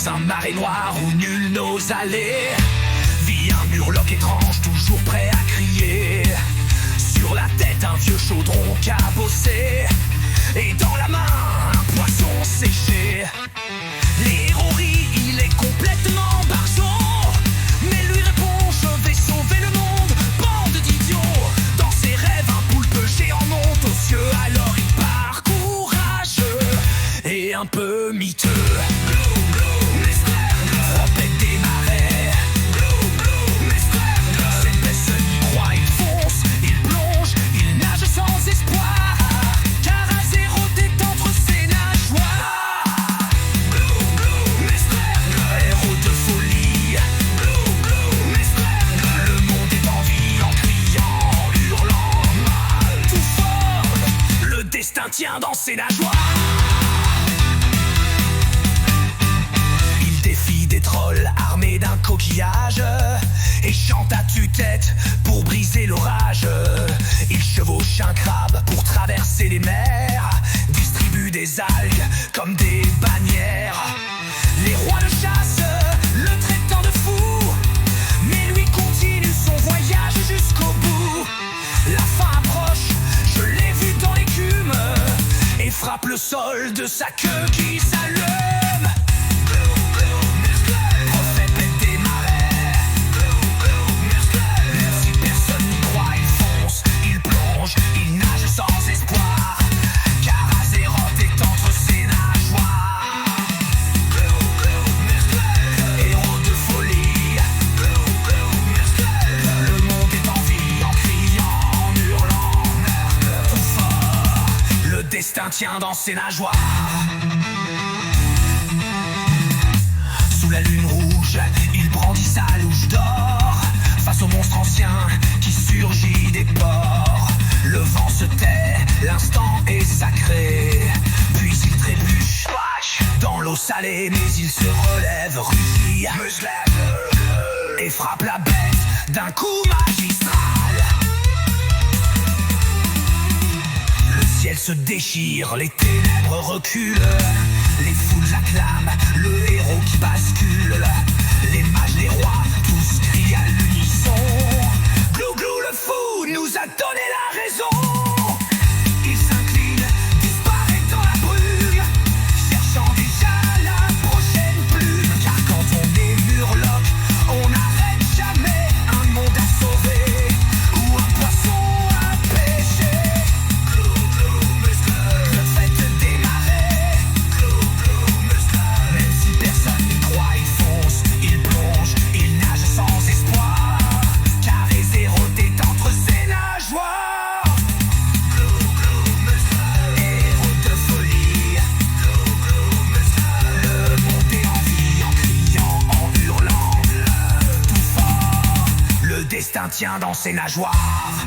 dans un marais noir où nul n'ose aller. Vit un murloc étrange, toujours prêt à crier. Sur la tête un vieux chaudron cabossé, et dans la main un poisson séché. Les héros rient, il est complètement barjot, mais lui répond: je vais sauver le monde, bande d'idiots. Dans ses rêves un poulpe géant monte aux cieux, alors il part courageux et un peu miteux. Tient dans ses nageoires. Il défie des trolls armés d'un coquillage et chante à tue-tête pour briser l'orage. Il chevauche un crabe pour traverser les mers, distribue des algues comme des bannières. Les rois le chassent, le traitant de fou, mais lui continue son voyage jusqu'au bout. La fin approche, je l'ai vu dans l'écume, et frappe le sol de sa queue qui s'allume. Prophète des marais, même si personne n'y croit, il fonce, il plonge, il nage sans espoir, car Azeroth est entre ses nageoires. Héros de folie, le monde est en vie en criant, en hurlant, tout fort. Le destin tient dans ses nageoires. Sous la lune rouge, il brandit sa louche d'or, face au monstre ancien qui surgit des ports. Le vent se tait, l'instant est sacré, puis il trébuche dans l'eau salée, mais il se relève, rugit, et frappe la bête d'un coup magistral. Le ciel se déchire, les ténèbres reculent, les foules acclament le héros qui bascule. Les mages, les rois, tous crient à l'unisson: Glou Glou le fou nous a donné la raison. Il s'incline, disparaît dans la brume, cherchant déjà la prochaine plume. Car quand on est murloc, on n'arrête jamais un monde à sauver ou un poisson à pêcher. Glou Glou muscle, le fait des marais. Glou Glou muscle, même si personne n'y croit, il fonce, il plonge, il nage sans espoir, car Azeroth est entre ses nageoires. Glou Glou muscle, héros de folie. Glou Glou muscle, le monde est en vie en criant, en hurlant, tout fort. Le destin tient dans ses nageoires.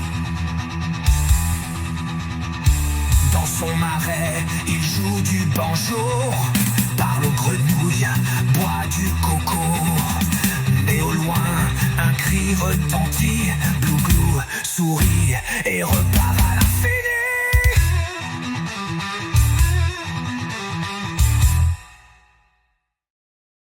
Dans son marais, il joue du banjo, parle aux grenouilles, boit du coco.